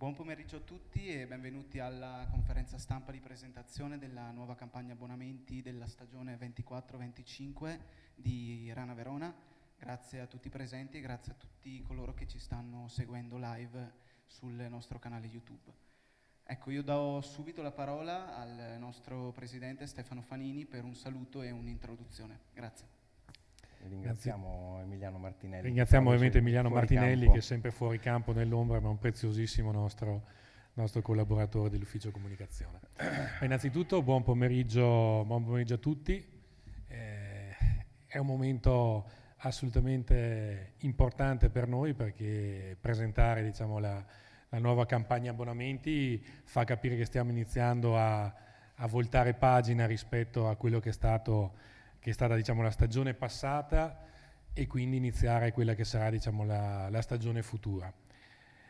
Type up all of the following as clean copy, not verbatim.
Buon pomeriggio a tutti e benvenuti alla conferenza stampa di presentazione della nuova campagna abbonamenti della stagione 24-25 di Rana Verona. Grazie a tutti i presenti e grazie a tutti coloro che ci stanno seguendo live sul nostro canale YouTube. Ecco, io do subito la parola al nostro presidente Stefano Fanini per un saluto e un'introduzione. Grazie. Ringraziamo Emiliano Martinelli. Ringraziamo ovviamente Emiliano Martinelli, che è sempre fuori campo nell'ombra, ma è un preziosissimo nostro collaboratore dell'ufficio comunicazione. Innanzitutto buon pomeriggio a tutti. È un momento assolutamente importante per noi, perché presentare, diciamo, la nuova campagna abbonamenti fa capire che stiamo iniziando a voltare pagina rispetto a quello che è stata, diciamo, la stagione passata, e quindi iniziare quella che sarà, diciamo, la stagione futura.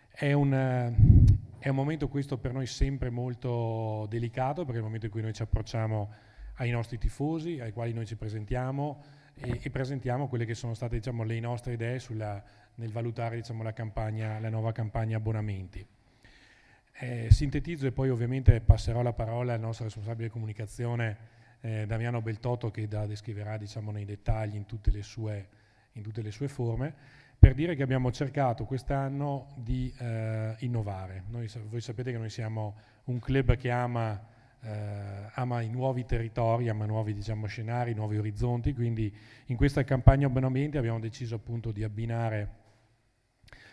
È un momento questo per noi sempre molto delicato, perché è il momento in cui noi ci approcciamo ai nostri tifosi, ai quali noi ci presentiamo e presentiamo quelle che sono state, diciamo, le nostre idee nel valutare, diciamo, la nuova campagna abbonamenti. Sintetizzo e poi ovviamente passerò la parola al nostro responsabile comunicazione, Damiano Beltotto, che descriverà, diciamo, nei dettagli in tutte le sue forme, per dire che abbiamo cercato quest'anno di innovare. Voi sapete che noi siamo un club che ama i nuovi territori, ama nuovi, diciamo, scenari, nuovi orizzonti, quindi in questa campagna abbonamenti abbiamo deciso appunto di abbinare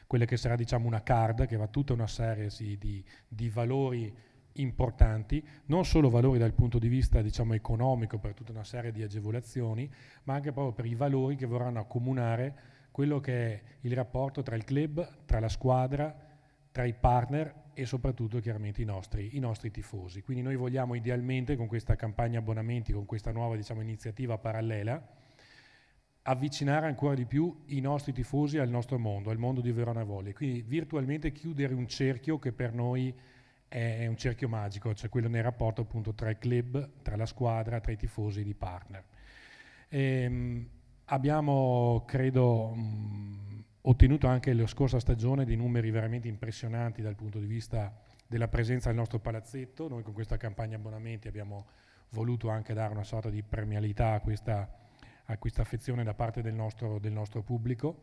quella che sarà, diciamo, una card che va tutta una serie di valori importanti, non solo valori dal punto di vista, diciamo, economico, per tutta una serie di agevolazioni, ma anche proprio per i valori che vorranno accomunare quello che è il rapporto tra il club, tra la squadra, tra i partner e soprattutto chiaramente i nostri tifosi. Quindi noi vogliamo idealmente, con questa campagna abbonamenti, con questa nuova, diciamo, iniziativa parallela, avvicinare ancora di più i nostri tifosi al nostro mondo, al mondo di Verona Volley, quindi virtualmente chiudere un cerchio che per noi è un cerchio magico, cioè quello nel rapporto appunto tra il club, tra la squadra, tra i tifosi e i partner. Abbiamo, credo, ottenuto anche la scorsa stagione dei numeri veramente impressionanti dal punto di vista della presenza del nostro palazzetto. Noi con questa campagna abbonamenti abbiamo voluto anche dare una sorta di premialità a questa affezione da parte del nostro pubblico.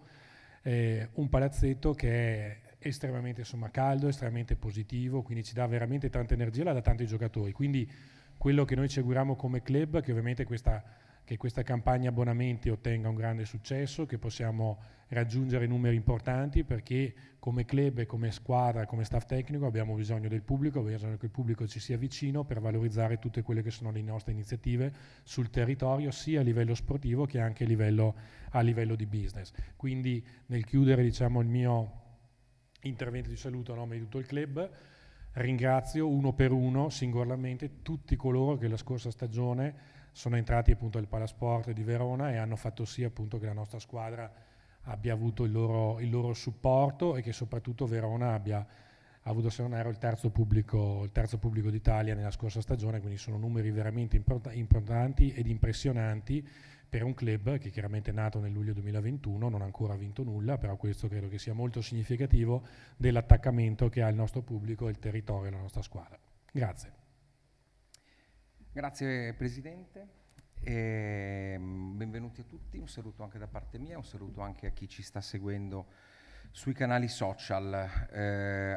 Un palazzetto che è estremamente, insomma, caldo, estremamente positivo, quindi ci dà veramente tanta energia, la dà tanti giocatori. Quindi quello che noi ci auguriamo come club, che ovviamente che questa campagna abbonamenti ottenga un grande successo, che possiamo raggiungere numeri importanti, perché come club e come squadra, come staff tecnico abbiamo bisogno del pubblico, abbiamo bisogno che il pubblico ci sia vicino per valorizzare tutte quelle che sono le nostre iniziative sul territorio, sia a livello sportivo che anche a livello di business. Quindi nel chiudere, diciamo, il mio intervento di saluto a nome di tutto il club, ringrazio uno per uno singolarmente tutti coloro che la scorsa stagione sono entrati appunto al Palasport di Verona e hanno fatto sì appunto che la nostra squadra abbia avuto il loro supporto, e che soprattutto Verona abbia avuto, se non erro, il terzo pubblico d'Italia nella scorsa stagione, quindi sono numeri veramente importanti ed impressionanti per un club che chiaramente è nato nel luglio 2021, non ha ancora vinto nulla, però questo credo che sia molto significativo dell'attaccamento che ha il nostro pubblico, il territorio e la nostra squadra. Grazie. Grazie Presidente, benvenuti a tutti, un saluto anche da parte mia, un saluto anche a chi ci sta seguendo sui canali social.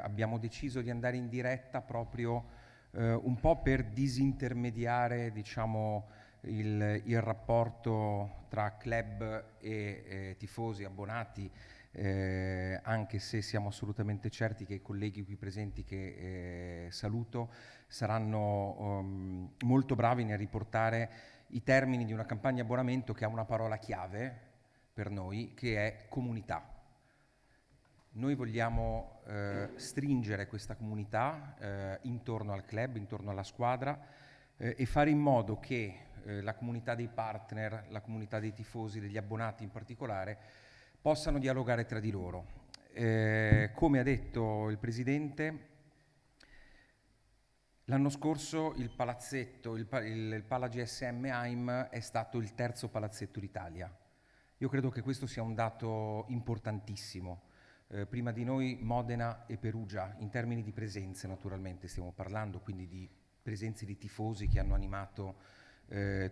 Abbiamo deciso di andare in diretta proprio un po' per disintermediare, diciamo, il rapporto tra club e tifosi, abbonati, anche se siamo assolutamente certi che i colleghi qui presenti, che saluto, saranno molto bravi nel riportare i termini di una campagna abbonamento che ha una parola chiave per noi, che è comunità. Noi vogliamo stringere questa comunità intorno al club, intorno alla squadra, e fare in modo che la comunità dei partner, la comunità dei tifosi, degli abbonati in particolare, possano dialogare tra di loro. Come ha detto il Presidente, l'anno scorso il palazzetto, il Pala GSM Heim è stato il terzo palazzetto d'Italia. Io credo che questo sia un dato importantissimo, prima di noi Modena e Perugia, in termini di presenze naturalmente stiamo parlando, quindi di presenze di tifosi che hanno animato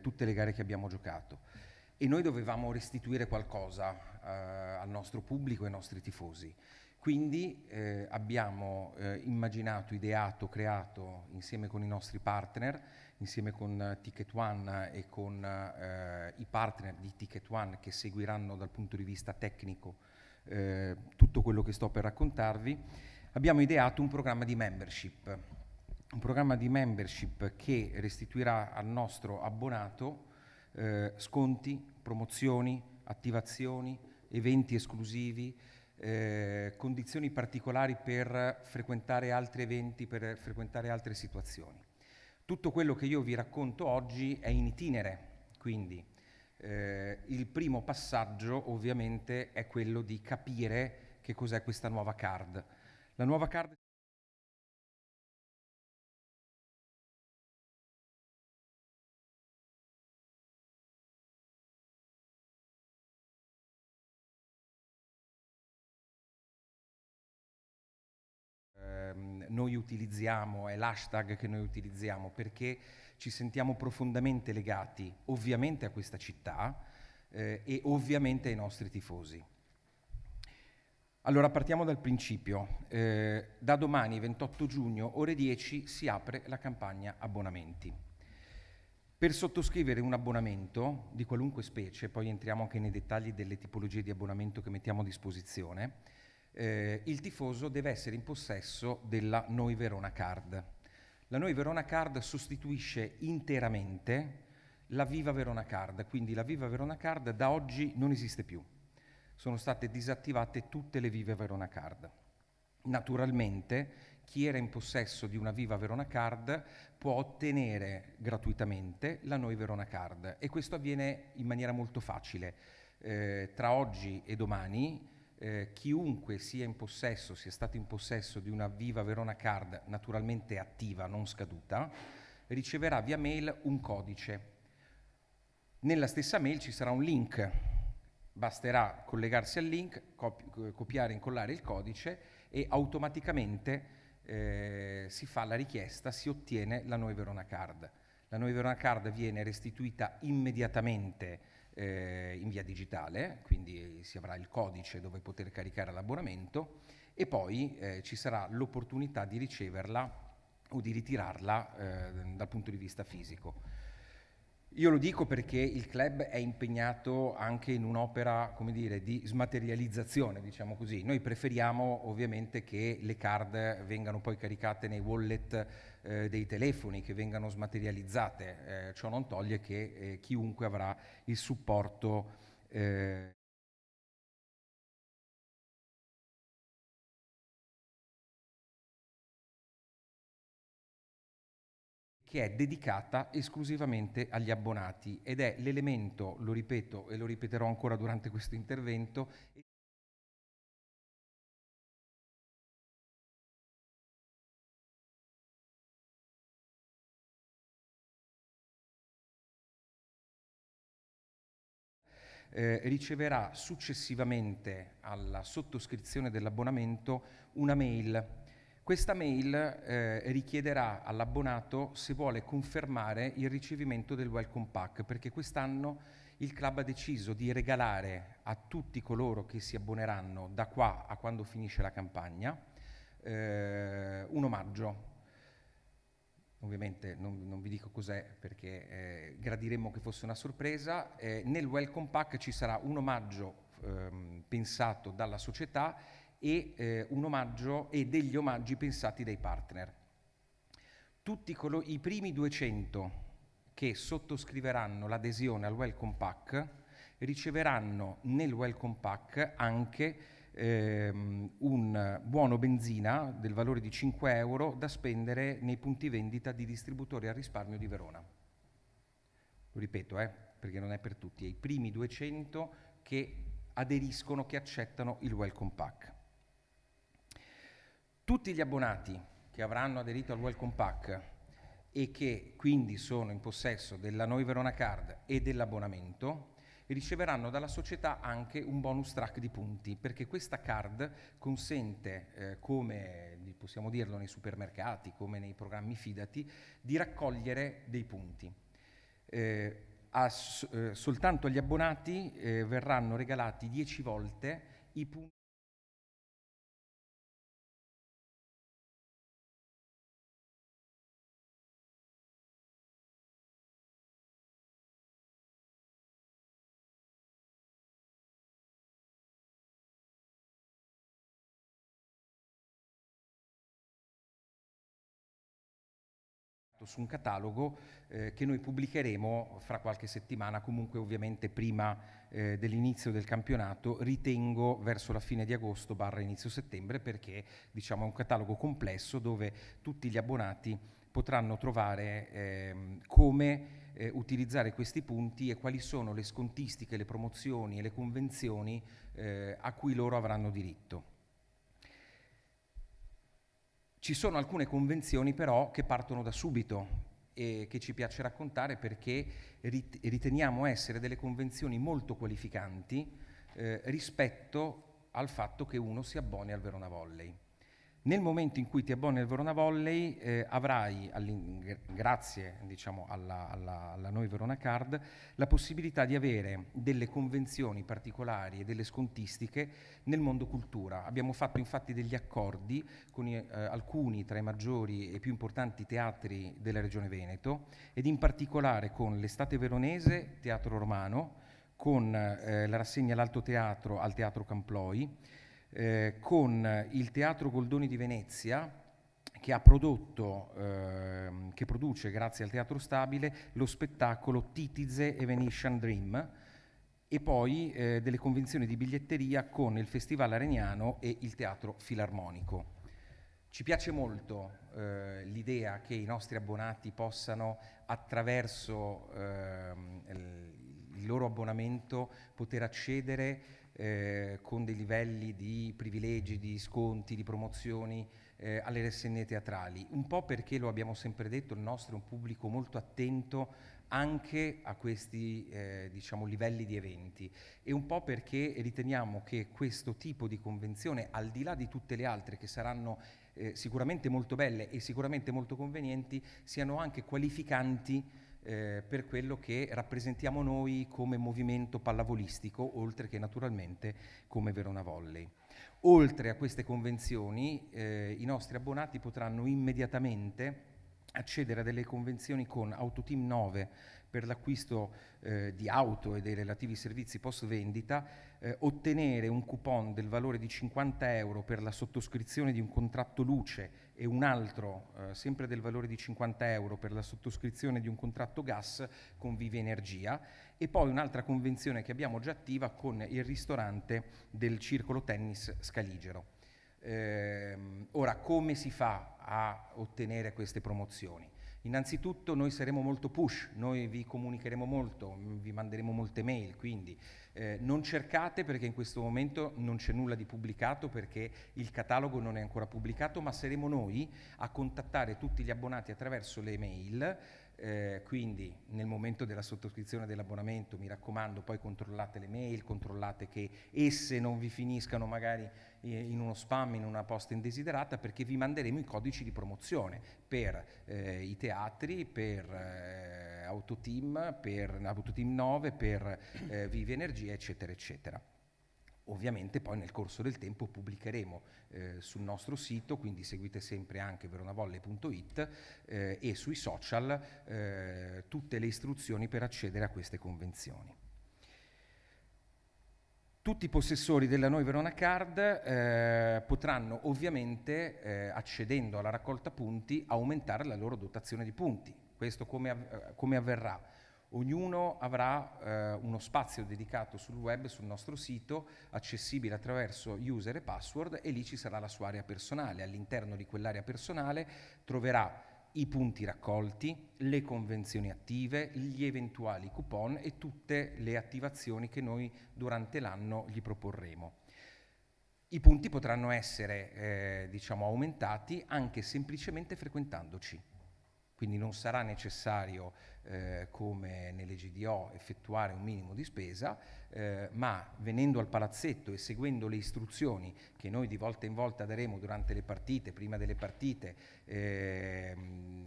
tutte le gare che abbiamo giocato. E noi dovevamo restituire qualcosa al nostro pubblico e ai nostri tifosi. Quindi abbiamo immaginato, ideato, creato insieme con i nostri partner, insieme con Ticket One e con i partner di Ticket One che seguiranno dal punto di vista tecnico tutto quello che sto per raccontarvi, abbiamo ideato un programma di membership che restituirà al nostro abbonato sconti, promozioni, attivazioni, eventi esclusivi, condizioni particolari per frequentare altri eventi, per frequentare altre situazioni. Tutto quello che io vi racconto oggi è in itinere, quindi il primo passaggio ovviamente è quello di capire che cos'è questa nuova card. La nuova card noi utilizziamo, è l'hashtag che noi utilizziamo perché ci sentiamo profondamente legati ovviamente a questa città e ovviamente ai nostri tifosi. Allora partiamo dal principio. Da domani 28 giugno ore 10 si apre la campagna abbonamenti. Per sottoscrivere un abbonamento di qualunque specie, poi entriamo anche nei dettagli delle tipologie di abbonamento che mettiamo a disposizione, il tifoso deve essere in possesso della Noi Verona Card. La Noi Verona Card sostituisce interamente la Viva Verona Card, quindi la Viva Verona Card da oggi non esiste più. Sono state disattivate tutte le Viva Verona Card. Naturalmente chi era in possesso di una Viva Verona Card può ottenere gratuitamente la Noi Verona Card e questo avviene in maniera molto facile. Tra oggi e domani chiunque sia stato in possesso di una Viva Verona Card naturalmente attiva, non scaduta, riceverà via mail un codice. Nella stessa mail ci sarà un link, basterà collegarsi al link, copiare e incollare il codice e automaticamente si fa la richiesta, si ottiene la Noi Verona Card. La Noi Verona Card viene restituita immediatamente in via digitale, quindi si avrà il codice dove poter caricare l'abbonamento e poi ci sarà l'opportunità di riceverla o di ritirarla dal punto di vista fisico. Io lo dico perché il club è impegnato anche in un'opera, come dire, di smaterializzazione, diciamo così. Noi preferiamo ovviamente che le card vengano poi caricate nei wallet dei telefoni, che vengano smaterializzate. Ciò non toglie che chiunque avrà il supporto che è dedicata esclusivamente agli abbonati ed è l'elemento, lo ripeto e lo ripeterò ancora durante questo intervento, riceverà successivamente alla sottoscrizione dell'abbonamento una mail. Questa mail richiederà all'abbonato se vuole confermare il ricevimento del Welcome Pack, perché quest'anno il club ha deciso di regalare a tutti coloro che si abboneranno da qua a quando finisce la campagna un omaggio. Ovviamente non vi dico cos'è perché gradiremmo che fosse una sorpresa. Nel Welcome Pack ci sarà un omaggio pensato dalla società e un omaggio e degli omaggi pensati dai partner. Tutti i primi 200 che sottoscriveranno l'adesione al Welcome Pack riceveranno nel Welcome Pack anche un buono benzina del valore di 5 euro da spendere nei punti vendita di distributori al risparmio di Verona. Lo ripeto, perché non è per tutti, è i primi 200 che aderiscono, che accettano il Welcome Pack. Tutti gli abbonati che avranno aderito al Welcome Pack e che quindi sono in possesso della Noi Verona Card e dell'abbonamento e riceveranno dalla società anche un bonus track di punti, perché questa card consente, come possiamo dirlo nei supermercati, come nei programmi Fidati, di raccogliere dei punti. Soltanto agli abbonati verranno regalati 10 volte i punti su un catalogo che noi pubblicheremo fra qualche settimana, comunque ovviamente prima dell'inizio del campionato, ritengo verso la fine di agosto / inizio settembre, perché diciamo è un catalogo complesso dove tutti gli abbonati potranno trovare come utilizzare questi punti e quali sono le scontistiche, le promozioni e le convenzioni a cui loro avranno diritto. Ci sono alcune convenzioni però che partono da subito e che ci piace raccontare perché riteniamo essere delle convenzioni molto qualificanti rispetto al fatto che uno si abboni al Verona Volley. Nel momento in cui ti abboni al Verona Volley avrai, grazie diciamo, alla Noi Verona Card, la possibilità di avere delle convenzioni particolari e delle scontistiche nel mondo cultura. Abbiamo fatto infatti degli accordi con alcuni tra i maggiori e più importanti teatri della Regione Veneto ed in particolare con l'Estate Veronese, Teatro Romano, con la rassegna L'Alto Teatro al Teatro Camploi, con il Teatro Goldoni di Venezia, che ha prodotto, che produce grazie al Teatro Stabile lo spettacolo Titize e Venetian Dream, e poi delle convenzioni di biglietteria con il Festival Areniano e il Teatro Filarmonico. Ci piace molto l'idea che i nostri abbonati possano, attraverso il loro abbonamento, poter accedere con dei livelli di privilegi, di sconti, di promozioni alle rassegne teatrali, un po' perché lo abbiamo sempre detto, il nostro è un pubblico molto attento anche a questi diciamo livelli di eventi, e un po' perché riteniamo che questo tipo di convenzione, al di là di tutte le altre che saranno sicuramente molto belle e sicuramente molto convenienti, siano anche qualificanti per quello che rappresentiamo noi come movimento pallavolistico, oltre che naturalmente come Verona Volley. Oltre a queste convenzioni, i nostri abbonati potranno immediatamente accedere a delle convenzioni con Autoteam 9 per l'acquisto di auto e dei relativi servizi post vendita, ottenere un coupon del valore di 50 euro per la sottoscrizione di un contratto luce e un altro sempre del valore di 50 euro per la sottoscrizione di un contratto gas con Vive Energia, e poi un'altra convenzione che abbiamo già attiva con il ristorante del Circolo Tennis Scaligero. Ora, come si fa a ottenere queste promozioni? Innanzitutto noi saremo molto push, noi vi comunicheremo molto, vi manderemo molte mail, quindi non cercate, perché in questo momento non c'è nulla di pubblicato, perché il catalogo non è ancora pubblicato, ma saremo noi a contattare tutti gli abbonati attraverso le mail. Quindi nel momento della sottoscrizione dell'abbonamento, mi raccomando, poi controllate le mail, controllate che esse non vi finiscano magari in uno spam, in una posta indesiderata, perché vi manderemo i codici di promozione per i teatri, per Autoteam 9, per Vive Energia, eccetera eccetera. Ovviamente poi nel corso del tempo pubblicheremo sul nostro sito, quindi seguite sempre anche veronavolley.it e sui social tutte le istruzioni per accedere a queste convenzioni. Tutti i possessori della Noi Verona Card potranno ovviamente, accedendo alla raccolta punti, aumentare la loro dotazione di punti. Questo come avverrà? Ognuno avrà uno spazio dedicato sul web, sul nostro sito, accessibile attraverso user e password, e lì ci sarà la sua area personale. All'interno di quell'area personale troverà i punti raccolti, le convenzioni attive, gli eventuali coupon e tutte le attivazioni che noi durante l'anno gli proporremo. I punti potranno essere diciamo aumentati anche semplicemente frequentandoci. Quindi non sarà necessario, come nelle GDO, effettuare un minimo di spesa, ma venendo al palazzetto e seguendo le istruzioni che noi di volta in volta daremo durante le partite, prima delle partite,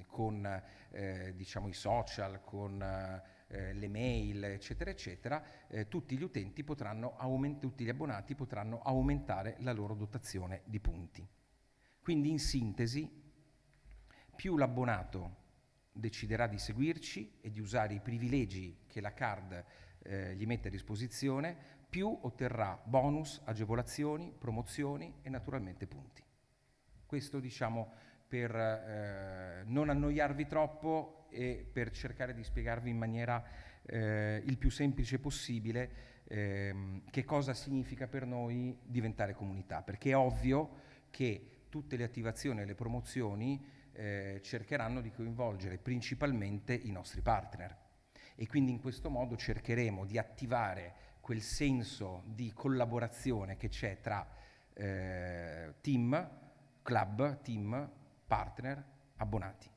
con diciamo i social, con le mail, eccetera, eccetera, tutti gli utenti potranno tutti gli abbonati potranno aumentare la loro dotazione di punti. Quindi in sintesi, più l'abbonato deciderà di seguirci e di usare i privilegi che la card gli mette a disposizione, più otterrà bonus, agevolazioni, promozioni e naturalmente punti. Questo diciamo per non annoiarvi troppo e per cercare di spiegarvi in maniera il più semplice possibile che cosa significa per noi diventare comunità, perché è ovvio che tutte le attivazioni e le promozioni cercheranno di coinvolgere principalmente i nostri partner e quindi in questo modo cercheremo di attivare quel senso di collaborazione che c'è tra team, club, team, partner, abbonati.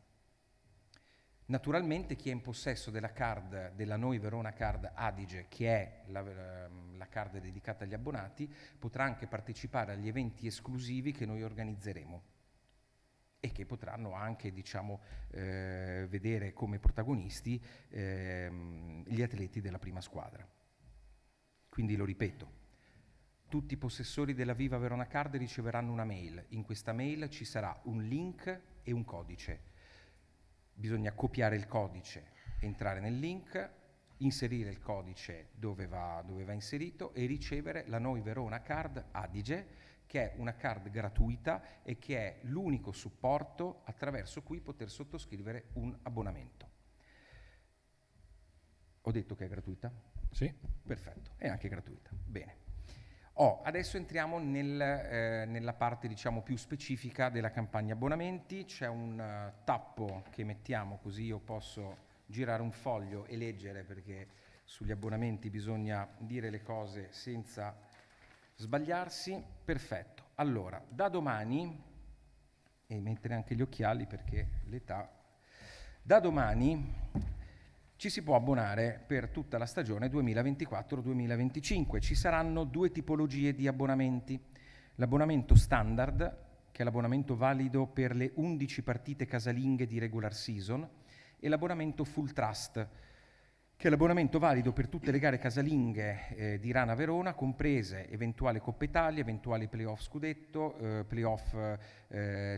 Naturalmente chi è in possesso della card, della Noi Verona Card Adige, che è la card dedicata agli abbonati, potrà anche partecipare agli eventi esclusivi che noi organizzeremo e che potranno anche, diciamo, vedere come protagonisti gli atleti della prima squadra. Quindi lo ripeto, tutti i possessori della Viva Verona Card riceveranno una mail. In questa mail ci sarà un link e un codice. Bisogna copiare il codice, entrare nel link, inserire il codice dove va inserito e ricevere la Noi Verona Card Adige, che è una card gratuita e che è l'unico supporto attraverso cui poter sottoscrivere un abbonamento. Ho detto che è gratuita? Sì. Perfetto, è anche gratuita. Bene. Adesso entriamo nella parte, diciamo, più specifica della campagna abbonamenti. C'è un tappo che mettiamo così io posso girare un foglio e leggere, perché sugli abbonamenti bisogna dire le cose senza sbagliarsi. Perfetto. Allora, da domani, e mettere anche gli occhiali perché l'età, da domani ci si può abbonare per tutta la stagione 2024-2025. Ci saranno due tipologie di abbonamenti. L'abbonamento standard, che è l'abbonamento valido per le 11 partite casalinghe di regular season, e l'abbonamento full trust, che è l'abbonamento valido per tutte le gare casalinghe di Rana Verona, comprese eventuale Coppa Italia, eventuali playoff scudetto, playoff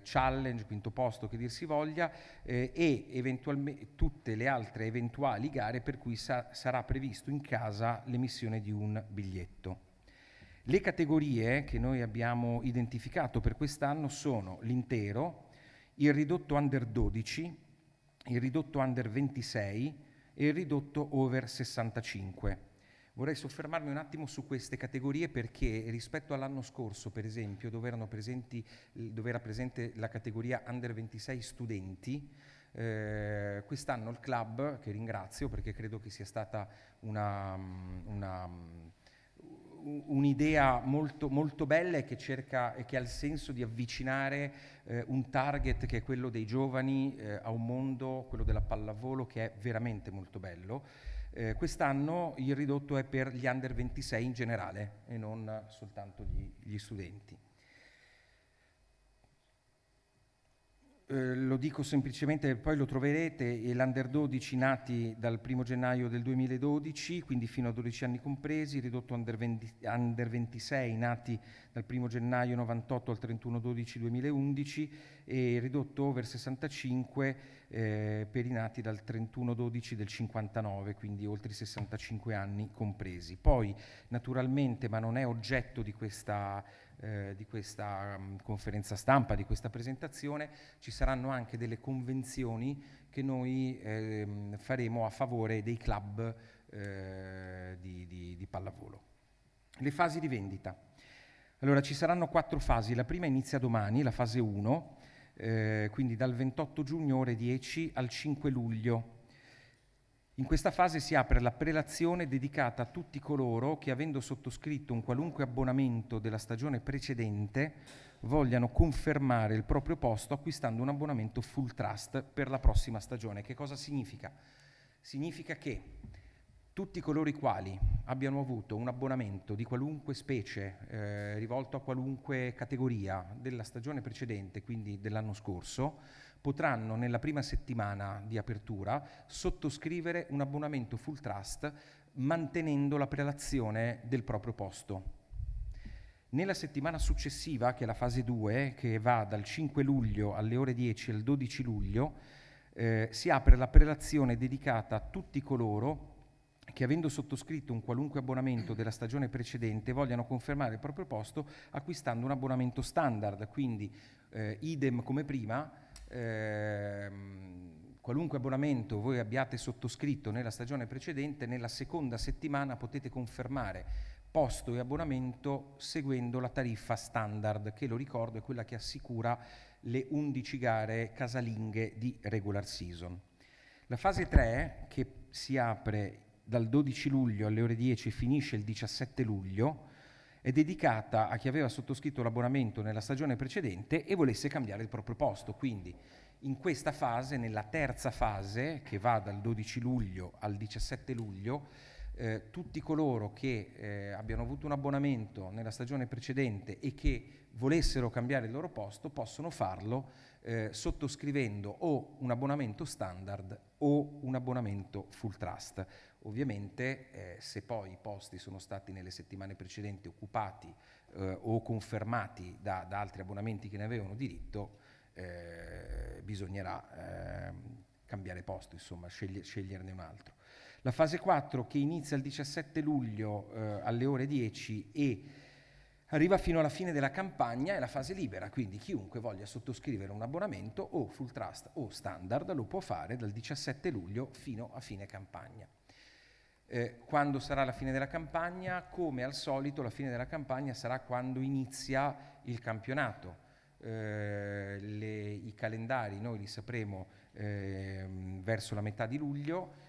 challenge, quinto posto che dir si voglia, e eventualmente tutte le altre eventuali gare per cui sarà previsto in casa l'emissione di un biglietto. Le categorie che noi abbiamo identificato per quest'anno sono l'intero, il ridotto under 12, il ridotto under 26 e il ridotto over 65. Vorrei soffermarmi un attimo su queste categorie perché rispetto all'anno scorso, per esempio, dove era presente la categoria under 26 studenti, quest'anno il club, che ringrazio perché credo che sia stata un'idea molto, molto bella e che cerca e che ha il senso di avvicinare un target che è quello dei giovani a un mondo, quello della pallavolo, che è veramente molto bello. Quest'anno il ridotto è per gli under 26 in generale e non soltanto gli studenti. Lo dico semplicemente, poi lo troverete, l'Under 12 nati dal 1 gennaio del 2012, quindi fino a 12 anni compresi, ridotto Under 26 nati dal 1 gennaio 98 al 31/12/2011 e ridotto Over 65 per i nati dal 31/12 del 59, quindi oltre i 65 anni compresi. Poi naturalmente, ma non è oggetto di questa conferenza stampa, di questa presentazione, ci saranno anche delle convenzioni che noi faremo a favore dei club di pallavolo. Le fasi di vendita. Allora, ci saranno 4 fasi. La prima inizia domani, la fase 1, quindi dal 28 giugno ore 10 al 5 luglio. In questa fase si apre la prelazione dedicata a tutti coloro che, avendo sottoscritto un qualunque abbonamento della stagione precedente, vogliano confermare il proprio posto acquistando un abbonamento full trust per la prossima stagione. Che cosa significa? Significa che tutti coloro i quali abbiano avuto un abbonamento di qualunque specie rivolto a qualunque categoria della stagione precedente, quindi dell'anno scorso, potranno nella prima settimana di apertura sottoscrivere un abbonamento full trust mantenendo la prelazione del proprio posto. Nella settimana successiva, che è la fase 2, che va dal 5 luglio alle ore 10 al 12 luglio, si apre la prelazione dedicata a tutti coloro che, avendo sottoscritto un qualunque abbonamento della stagione precedente, vogliano confermare il proprio posto acquistando un abbonamento standard, quindi idem come prima. Qualunque abbonamento voi abbiate sottoscritto nella stagione precedente, nella seconda settimana potete confermare posto e abbonamento seguendo la tariffa standard, che, lo ricordo, è quella che assicura le 11 gare casalinghe di regular season. La fase 3, che si apre dal 12 luglio alle ore 10 e finisce il 17 luglio, è dedicata a chi aveva sottoscritto l'abbonamento nella stagione precedente e volesse cambiare il proprio posto. Quindi in questa fase, nella terza fase, che va dal 12 luglio al 17 luglio, tutti coloro che abbiano avuto un abbonamento nella stagione precedente e che volessero cambiare il loro posto possono farlo sottoscrivendo o un abbonamento standard o un abbonamento full trust. Ovviamente se poi i posti sono stati nelle settimane precedenti occupati o confermati da altri abbonamenti che ne avevano diritto, bisognerà cambiare posto, insomma, sceglierne un altro. La fase 4, che inizia il 17 luglio alle ore 10 e arriva fino alla fine della campagna, è la fase libera, quindi chiunque voglia sottoscrivere un abbonamento o full trust o standard lo può fare dal 17 luglio fino a fine campagna. Quando sarà la fine della campagna? Come al solito, la fine della campagna sarà quando inizia il campionato. I calendari noi li sapremo verso la metà di luglio,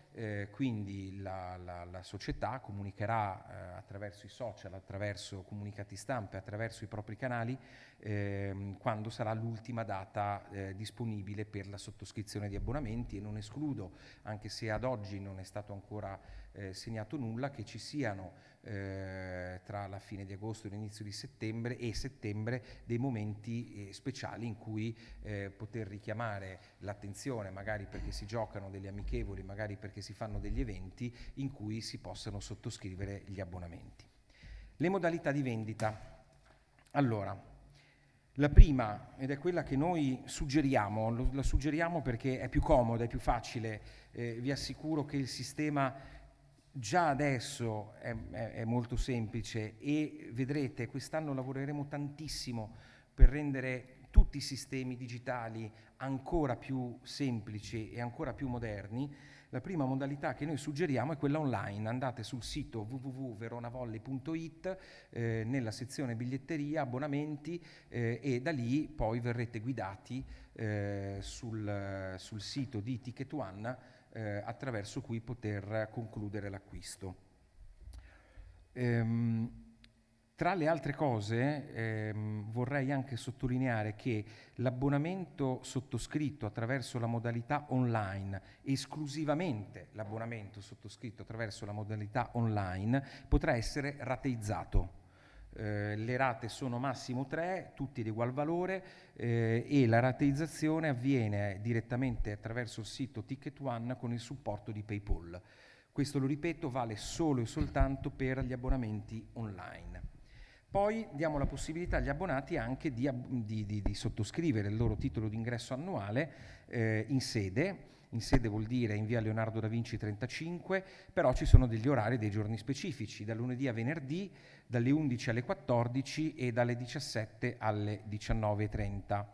quindi la società comunicherà attraverso i social, attraverso comunicati stampa, attraverso i propri canali, quando sarà l'ultima data disponibile per la sottoscrizione di abbonamenti, e non escludo, anche se ad oggi non è stato ancora segnato nulla, che ci siano tra la fine di agosto e l'inizio di settembre dei momenti speciali in cui poter richiamare l'attenzione, magari perché si giocano delle amichevoli, magari perché si fanno degli eventi in cui si possano sottoscrivere gli abbonamenti. Le modalità di vendita. Allora, la prima, ed è quella che noi suggeriamo, la suggeriamo perché è più comoda, è più facile, vi assicuro che il sistema già adesso è molto semplice e vedrete, quest'anno lavoreremo tantissimo per rendere tutti i sistemi digitali ancora più semplici e ancora più moderni. La prima modalità che noi suggeriamo è quella online. Andate sul sito www.veronavolley.it nella sezione biglietteria, abbonamenti, e da lì poi verrete guidati sul sito di Ticket One, attraverso cui poter concludere l'acquisto. Tra le altre cose vorrei anche sottolineare che l'abbonamento sottoscritto attraverso la modalità online, esclusivamente l'abbonamento sottoscritto attraverso la modalità online, potrà essere rateizzato. Le rate sono massimo 3, tutti di ugual valore, e la rateizzazione avviene direttamente attraverso il sito Ticket One con il supporto di PayPal. Questo, lo ripeto, vale solo e soltanto per gli abbonamenti online. Poi diamo la possibilità agli abbonati anche di sottoscrivere il loro titolo d'ingresso annuale in sede. In sede vuol dire in via Leonardo da Vinci 35, però ci sono degli orari, dei giorni specifici, da lunedì a venerdì, dalle 11 alle 14 e dalle 17 alle 19:30.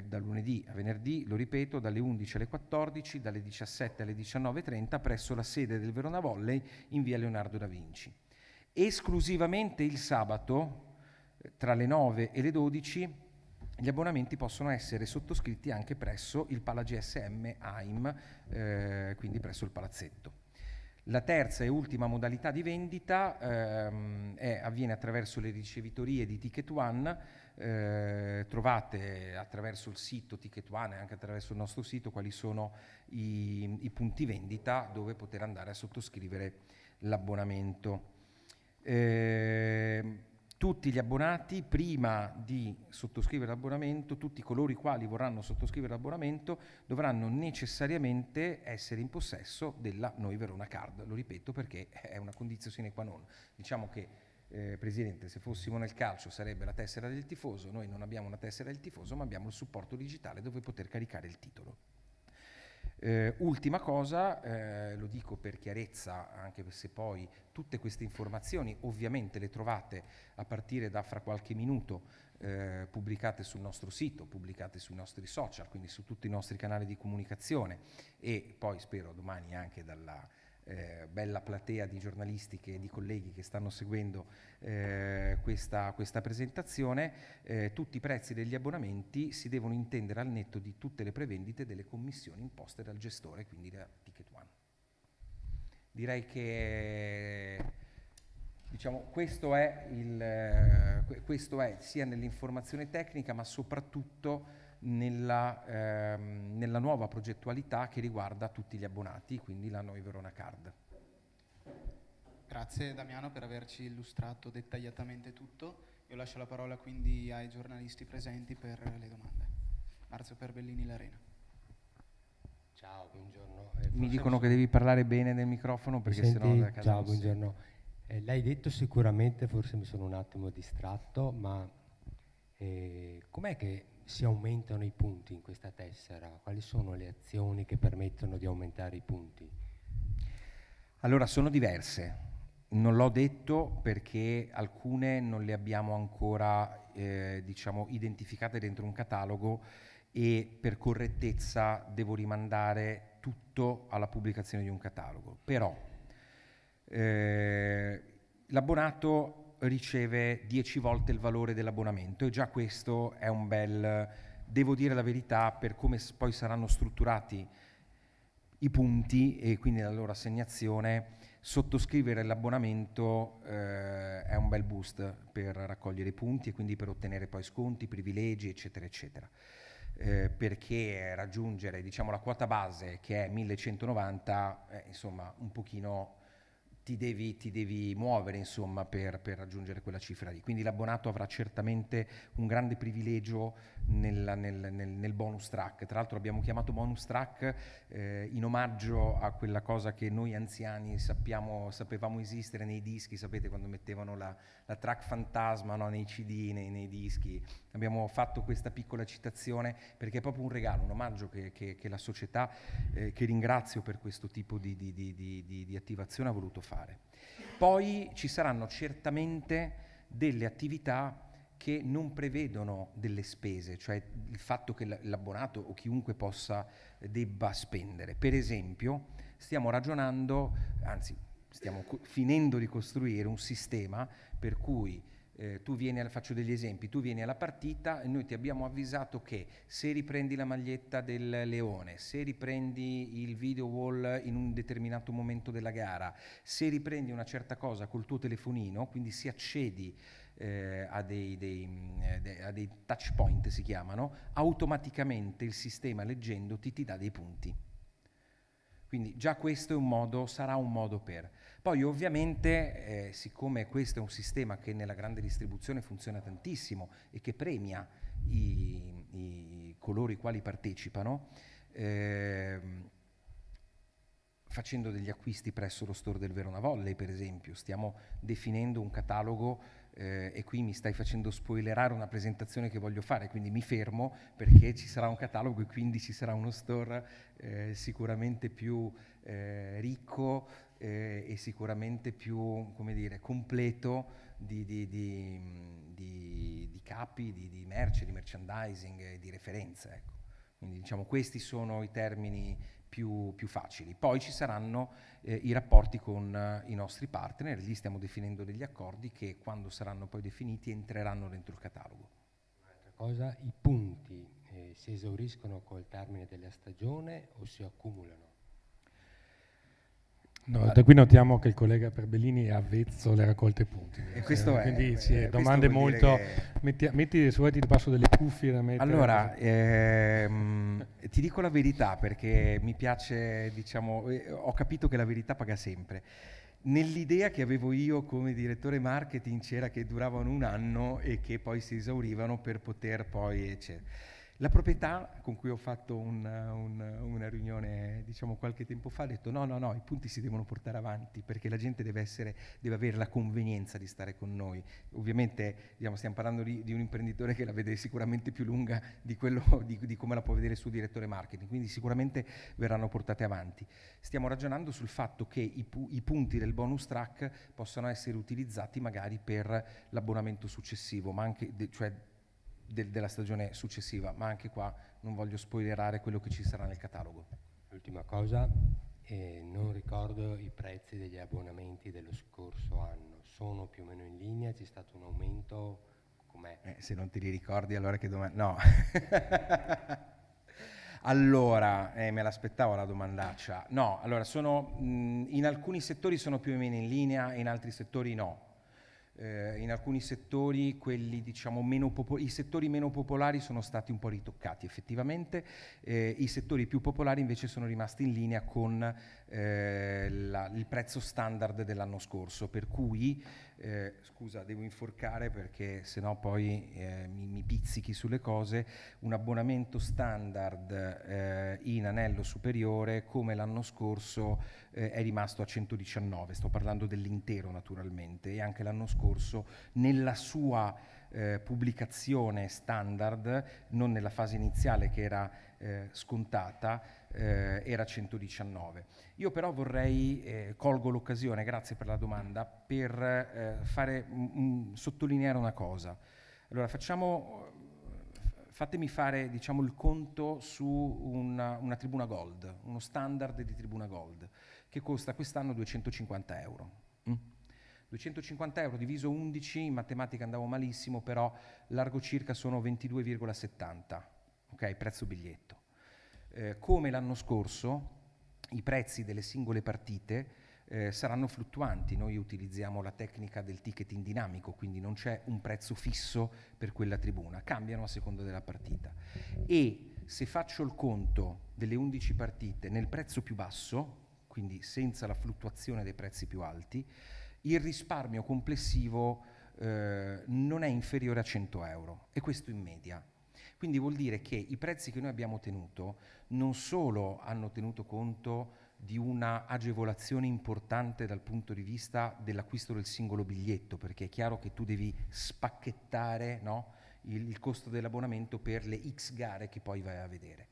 Da lunedì a venerdì, lo ripeto, dalle 11 alle 14, dalle 17 alle 19:30 presso la sede del Verona Volley in via Leonardo da Vinci. Esclusivamente il sabato, tra le 9 e le 12, gli abbonamenti possono essere sottoscritti anche presso il Pala GSM AIM, quindi presso il palazzetto. La terza e ultima modalità di vendita avviene attraverso le ricevitorie di Ticket One. Trovate attraverso il sito Ticket One e anche attraverso il nostro sito quali sono i punti vendita dove poter andare a sottoscrivere l'abbonamento. Tutti gli abbonati, prima di sottoscrivere l'abbonamento, tutti coloro i quali vorranno sottoscrivere l'abbonamento dovranno necessariamente essere in possesso della Noi Verona Card. Lo ripeto perché è una condizione sine qua non. Diciamo che, Presidente, se fossimo nel calcio sarebbe la tessera del tifoso, noi non abbiamo una tessera del tifoso ma abbiamo il supporto digitale dove poter caricare il titolo. Ultima cosa, lo dico per chiarezza, anche se poi tutte queste informazioni ovviamente le trovate a partire da fra qualche minuto pubblicate sul nostro sito, pubblicate sui nostri social, quindi su tutti i nostri canali di comunicazione e poi spero domani anche dalla bella platea di giornalisti e di colleghi che stanno seguendo questa presentazione. Tutti i prezzi degli abbonamenti si devono intendere al netto di tutte le prevendite delle commissioni imposte dal gestore, quindi da Ticket One. Direi che diciamo, questo è sia nell'informazione tecnica ma soprattutto nella nuova progettualità che riguarda tutti gli abbonati, quindi la Noi Verona Card. Grazie Damiano per averci illustrato dettagliatamente tutto. Io lascio la parola quindi ai giornalisti presenti per le domande. Marzio Perbellini, l'Arena. Ciao, buongiorno. Mi dicono che devi parlare bene nel microfono perché sennò da casa. Ciao, buongiorno. L'hai detto sicuramente, forse mi sono un attimo distratto, ma com'è che si aumentano i punti in questa tessera? Quali sono le azioni che permettono di aumentare i punti? Allora, sono diverse. Non l'ho detto perché alcune non le abbiamo ancora identificate dentro un catalogo e per correttezza devo rimandare tutto alla pubblicazione di un catalogo. Però l'abbonato riceve 10 volte il valore dell'abbonamento e già questo è un bel, devo dire la verità, per come poi saranno strutturati i punti e quindi la loro assegnazione, sottoscrivere l'abbonamento è un bel boost per raccogliere i punti e quindi per ottenere poi sconti, privilegi, eccetera, eccetera. Perché raggiungere, diciamo, la quota base che è 1190, insomma, un pochino ti devi muovere, insomma, per raggiungere quella cifra lì. Quindi l'abbonato avrà certamente un grande privilegio nel bonus track. Tra l'altro abbiamo chiamato bonus track in omaggio a quella cosa che noi anziani sapevamo esistere nei dischi, sapete, quando mettevano la track fantasma, no, nei CD, nei dischi. Abbiamo fatto questa piccola citazione perché è proprio un regalo, un omaggio che la società, che ringrazio per questo tipo di attivazione, ha voluto fare. Poi ci saranno certamente delle attività che non prevedono delle spese, cioè il fatto che l'abbonato o chiunque debba spendere. Per esempio, stiamo ragionando, anzi stiamo finendo di costruire un sistema per cui faccio degli esempi, tu vieni alla partita e noi ti abbiamo avvisato che se riprendi la maglietta del Leone, se riprendi il video wall in un determinato momento della gara, se riprendi una certa cosa col tuo telefonino, quindi si accedi a dei touch point, si chiamano, automaticamente il sistema leggendoti ti dà dei punti. Quindi già questo sarà un modo per. Poi ovviamente, siccome questo è un sistema che nella grande distribuzione funziona tantissimo e che premia coloro i quali partecipano, facendo degli acquisti presso lo store del Verona Volley, per esempio, stiamo definendo un catalogo e qui mi stai facendo spoilerare una presentazione che voglio fare, quindi mi fermo perché ci sarà un catalogo e quindi ci sarà uno store sicuramente più ricco e sicuramente più, come dire, completo di capi, di merce, di merchandising e di referenze, ecco. Quindi diciamo questi sono i termini più facili. Poi ci saranno i rapporti con i nostri partner, lì stiamo definendo degli accordi che quando saranno poi definiti entreranno dentro il catalogo. Un'altra cosa, i punti si esauriscono col termine della stagione o si accumulano? No, da qui notiamo che il collega Perbellini è avvezzo alle raccolte punti. E questo quindi è, sì, domande molto... Metti, se vuoi ti passo delle cuffie da mettere. Allora, ti dico la verità perché mi piace, diciamo, ho capito che la verità paga sempre. Nell'idea che avevo io come direttore marketing c'era che duravano un anno e che poi si esaurivano per poter poi, eccetera. La proprietà con cui ho fatto una riunione, diciamo, qualche tempo fa, ha detto no, i punti si devono portare avanti perché la gente deve avere la convenienza di stare con noi. Ovviamente, diciamo, stiamo parlando di un imprenditore che la vede sicuramente più lunga di come la può vedere il suo direttore marketing, quindi sicuramente verranno portate avanti. Stiamo ragionando sul fatto che i punti del bonus track possano essere utilizzati magari per l'abbonamento successivo, ma anche, della stagione successiva, ma anche qua non voglio spoilerare quello che ci sarà nel catalogo. L'ultima cosa, non ricordo i prezzi degli abbonamenti dello scorso anno, sono più o meno in linea, c'è stato un aumento, com'è? Se non te li ricordi allora che domanda... No. Allora, me l'aspettavo la domandaccia. No, allora in alcuni settori sono più o meno in linea, in altri settori no. In alcuni settori, quelli diciamo i settori meno popolari sono stati un po' ritoccati effettivamente, i settori più popolari invece sono rimasti in linea con il prezzo standard dell'anno scorso, per cui, scusa devo inforcare perché sennò poi mi pizzichi sulle cose, un abbonamento standard in anello superiore come l'anno scorso è rimasto a 119, sto parlando dell'intero naturalmente, e anche l'anno scorso nella sua pubblicazione standard, non nella fase iniziale che era scontata, era 119. Io però vorrei, colgo l'occasione, grazie per la domanda, per sottolineare una cosa. Allora fatemi fare diciamo il conto su una tribuna gold, uno standard di tribuna gold, che costa quest'anno 250 euro. 250 euro diviso 11, in matematica andavo malissimo, però largo circa sono 22,70, ok, prezzo biglietto. Come l'anno scorso, i prezzi delle singole partite saranno fluttuanti. Noi utilizziamo la tecnica del ticketing dinamico, quindi non c'è un prezzo fisso per quella tribuna, cambiano a seconda della partita. E se faccio il conto delle 11 partite nel prezzo più basso, quindi senza la fluttuazione dei prezzi più alti, il risparmio complessivo non è inferiore a 100 euro, e questo in media. Quindi vuol dire che i prezzi che noi abbiamo tenuto non solo hanno tenuto conto di una agevolazione importante dal punto di vista dell'acquisto del singolo biglietto, perché è chiaro che tu devi spacchettare, no, il costo dell'abbonamento per le X gare che poi vai a vedere,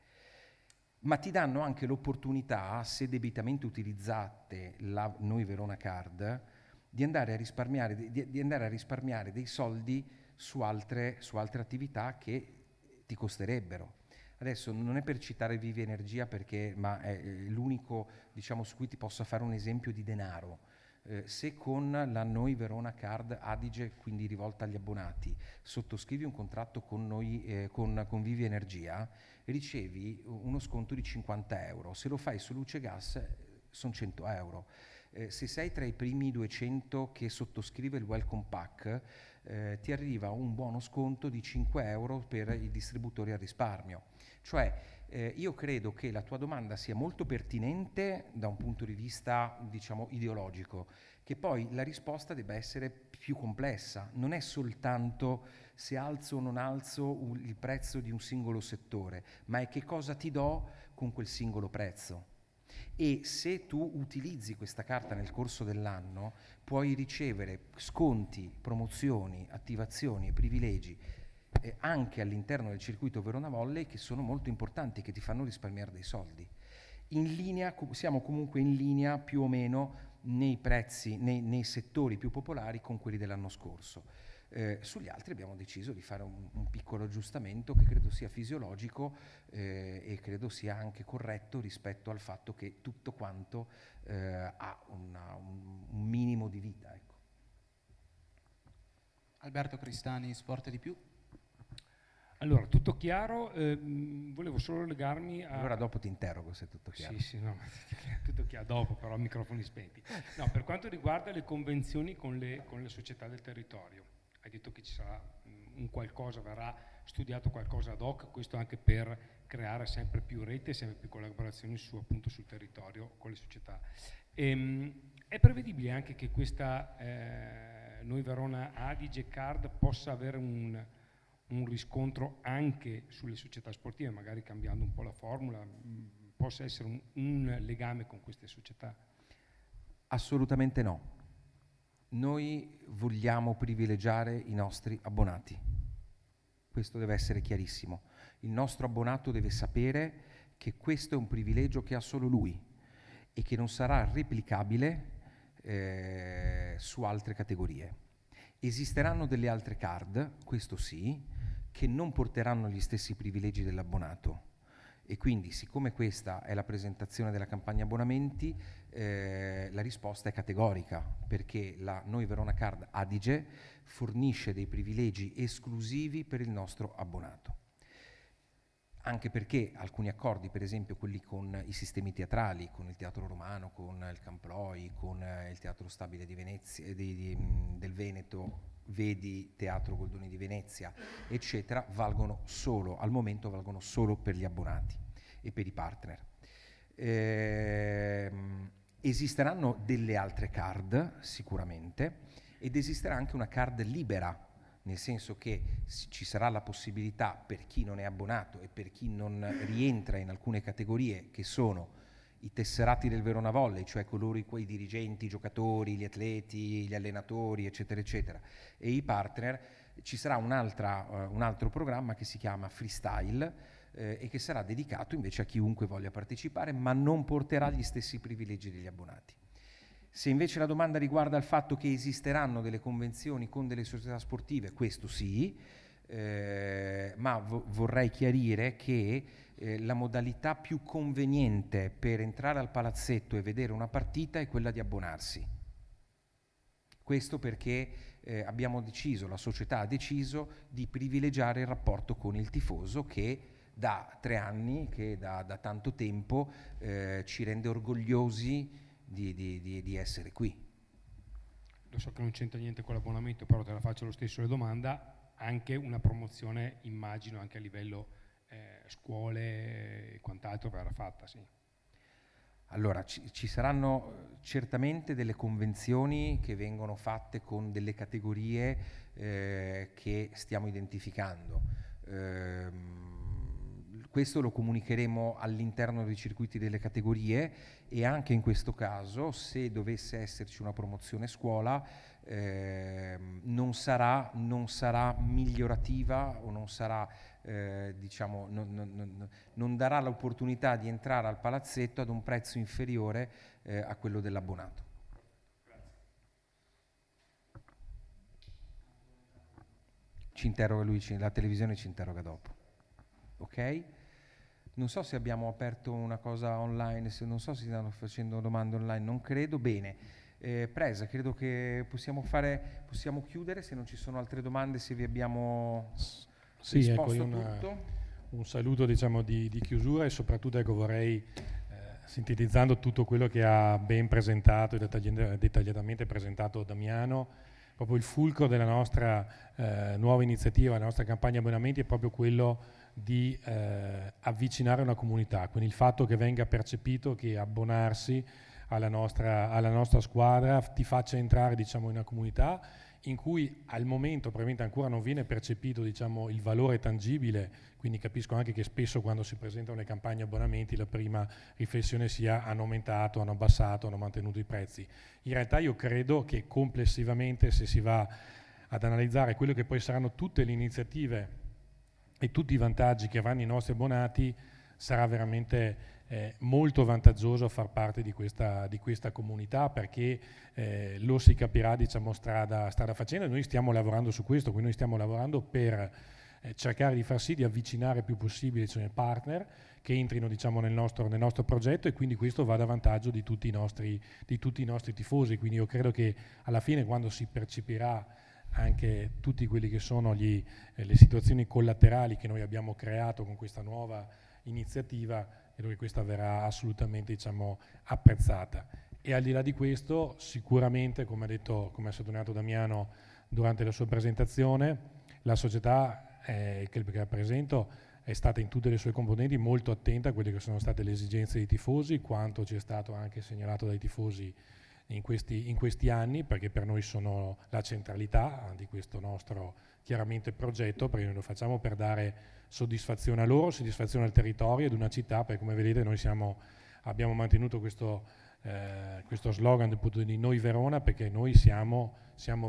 ma ti danno anche l'opportunità, se debitamente utilizzate la Noi Verona Card, di andare a risparmiare dei soldi su altre attività che ti costerebbero. Adesso non è per citare Vivi Energia ma è l'unico, diciamo, su cui ti posso fare un esempio di denaro. Se con la Noi Verona Card Adige, quindi rivolta agli abbonati, sottoscrivi un contratto con noi, con Vivi Energia, ricevi uno sconto di 50 euro. Se lo fai su luce e gas sono 100 euro. Se sei tra i primi 200 che sottoscrive il Welcome Pack, ti arriva un buono sconto di 5 euro per i distributori a risparmio. Cioè, io credo che la tua domanda sia molto pertinente da un punto di vista, diciamo, ideologico, che poi la risposta debba essere più complessa. Non è soltanto se alzo o non alzo il prezzo di un singolo settore, ma è che cosa ti do con quel singolo prezzo. E se tu utilizzi questa carta nel corso dell'anno, puoi ricevere sconti, promozioni, attivazioni e privilegi anche all'interno del circuito Verona Volley, che sono molto importanti, che ti fanno risparmiare dei soldi. Siamo comunque in linea più o meno nei prezzi, nei settori più popolari con quelli dell'anno scorso. Sugli altri abbiamo deciso di fare un piccolo aggiustamento che credo sia fisiologico e credo sia anche corretto rispetto al fatto che tutto quanto ha un minimo di vita. Ecco. Alberto Cristani, Sport e di più. Allora, tutto chiaro, volevo solo legarmi a... Allora dopo ti interrogo se è tutto chiaro. Sì, no, tutto chiaro, dopo però microfoni spenti. No, per quanto riguarda le convenzioni con le società del territorio, hai detto che ci sarà un qualcosa, verrà studiato qualcosa ad hoc, questo anche per creare sempre più rete, sempre più collaborazioni appunto sul territorio con le società. È prevedibile anche che questa Noi Verona Adige Card possa avere un riscontro anche sulle società sportive, magari cambiando un po' la formula, possa essere un legame con queste società? Assolutamente no. Noi vogliamo privilegiare i nostri abbonati. Questo deve essere chiarissimo. Il nostro abbonato deve sapere che questo è un privilegio che ha solo lui e che non sarà replicabile su altre categorie. Esisteranno delle altre card, questo sì, che non porteranno gli stessi privilegi dell'abbonato, e quindi siccome questa è la presentazione della campagna abbonamenti, la risposta è categorica, perché la Noi Verona Card Adige fornisce dei privilegi esclusivi per il nostro abbonato. Anche perché alcuni accordi, per esempio quelli con i sistemi teatrali, con il Teatro Romano, con il Camploi, con il Teatro Stabile di Venezia, del Veneto, vedi Teatro Goldoni di Venezia, eccetera, valgono solo, al momento valgono solo per gli abbonati e per i partner. Esisteranno delle altre card sicuramente, ed esisterà anche una card libera, nel senso che ci sarà la possibilità per chi non è abbonato e per chi non rientra in alcune categorie, che sono i tesserati del Verona Volley, cioè coloro quei dirigenti, i giocatori, gli atleti, gli allenatori, eccetera, eccetera, e i partner. Ci sarà un altro programma che si chiama Freestyle e che sarà dedicato invece a chiunque voglia partecipare, ma non porterà gli stessi privilegi degli abbonati. Se invece la domanda riguarda il fatto che esisteranno delle convenzioni con delle società sportive, questo sì, ma vorrei chiarire che la modalità più conveniente per entrare al palazzetto e vedere una partita è quella di abbonarsi. Questo perché abbiamo deciso, la società ha deciso di privilegiare il rapporto con il tifoso, che da 3 anni, che da tanto tempo ci rende orgogliosi di essere qui. Lo so che non c'entra niente con l'abbonamento, però te la faccio lo stesso la domanda. Anche una promozione, immagino, anche a livello scuole e quant'altro verrà fatta, sì. Allora, ci saranno certamente delle convenzioni che vengono fatte con delle categorie che stiamo identificando. Questo lo comunicheremo all'interno dei circuiti delle categorie, e anche in questo caso, se dovesse esserci una promozione scuola, non sarà migliorativa o non sarà, non darà l'opportunità di entrare al palazzetto ad un prezzo inferiore a quello dell'abbonato. Ci interroga lui, la televisione ci interroga dopo. Ok? Non so se abbiamo aperto una cosa online, non so se stanno facendo domande online, non credo. Bene, Presa, credo che possiamo chiudere, se non ci sono altre domande, se vi abbiamo risposto tutto. Un saluto di chiusura, e soprattutto vorrei, sintetizzando tutto quello che ha ben presentato e dettagliatamente presentato Damiano, proprio il fulcro della nostra nuova iniziativa, la nostra campagna abbonamenti, è proprio quello di avvicinare una comunità, quindi il fatto che venga percepito che abbonarsi alla nostra squadra ti faccia entrare in una comunità in cui al momento probabilmente ancora non viene percepito il valore tangibile, quindi capisco anche che spesso quando si presentano le campagne abbonamenti la prima riflessione sia hanno aumentato, hanno abbassato, hanno mantenuto i prezzi. In realtà io credo che complessivamente, se si va ad analizzare quello che poi saranno tutte le iniziative e tutti i vantaggi che avranno i nostri abbonati, sarà veramente molto vantaggioso far parte di questa comunità, perché lo si capirà strada facendo, e noi stiamo lavorando su questo, quindi noi stiamo lavorando per cercare di far sì di avvicinare il più possibile i partner che entrino nel nostro progetto, e quindi questo va a vantaggio di tutti i nostri tifosi. Quindi io credo che alla fine, quando si percepirà anche tutti quelli che sono le situazioni collaterali che noi abbiamo creato con questa nuova iniziativa, credo che questa verrà assolutamente, diciamo, apprezzata. E al di là di questo, sicuramente, come ha sottolineato Damiano durante la sua presentazione, la società che rappresento è stata in tutte le sue componenti molto attenta a quelle che sono state le esigenze dei tifosi, quanto ci è stato anche segnalato dai tifosi in questi anni, perché per noi sono la centralità di questo nostro chiaramente progetto, perché noi lo facciamo per dare soddisfazione a loro, soddisfazione al territorio ed una città, perché come vedete noi abbiamo mantenuto questo slogan appunto di Noi Verona, perché noi siamo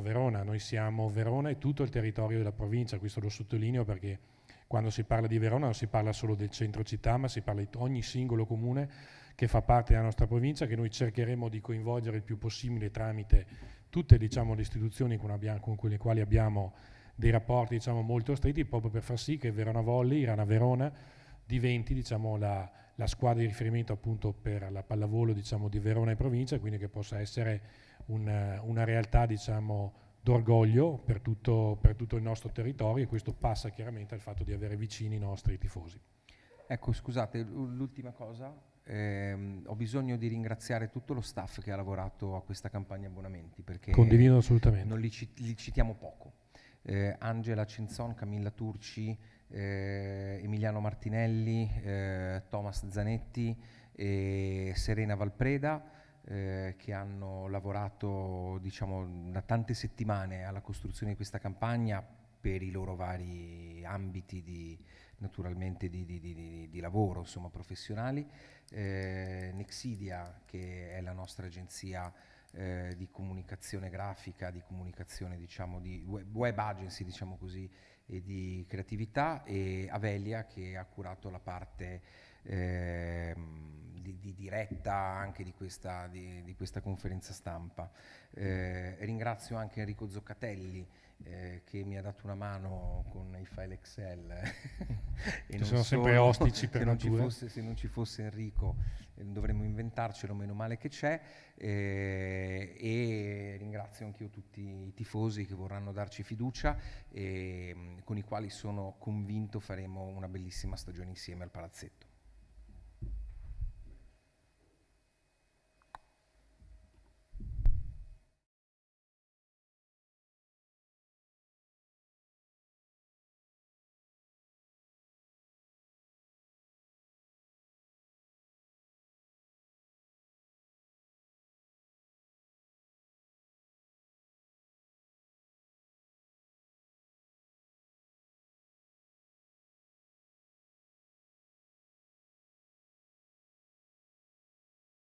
Verona, noi siamo Verona e tutto il territorio della provincia. Questo lo sottolineo perché quando si parla di Verona non si parla solo del centro città, ma si parla di ogni singolo comune che fa parte della nostra provincia, che noi cercheremo di coinvolgere il più possibile tramite tutte, diciamo, le istituzioni con le quali abbiamo dei rapporti, diciamo, molto stretti, proprio per far sì che Verona Volley, Rana Verona, diventi, diciamo, la squadra di riferimento appunto per la pallavolo, diciamo, di Verona e provincia, quindi che possa essere una realtà, diciamo, d'orgoglio per tutto il nostro territorio, e questo passa chiaramente al fatto di avere vicini i nostri tifosi. Ecco, scusate, l'ultima cosa, ho bisogno di ringraziare tutto lo staff che ha lavorato a questa campagna abbonamenti, perché condivido assolutamente. Non li citiamo poco. Angela Cinzon, Camilla Turci, Emiliano Martinelli, Thomas Zanetti e Serena Valpreda, che hanno lavorato, diciamo, da tante settimane alla costruzione di questa campagna per i loro vari ambiti naturalmente di lavoro, insomma, professionali. Nexidia, che è la nostra agenzia di comunicazione grafica, di comunicazione, diciamo, di web agency, diciamo così, e di creatività, e Avelia, che ha curato la parte di diretta anche di questa conferenza stampa. Ringrazio anche Enrico Zoccatelli, che mi ha dato una mano con i file Excel e sono sempre ostici per natura. Se non ci fosse Enrico dovremmo inventarcelo, meno male che c'è, e ringrazio anche io tutti i tifosi che vorranno darci fiducia e con i quali sono convinto faremo una bellissima stagione insieme al Palazzetto.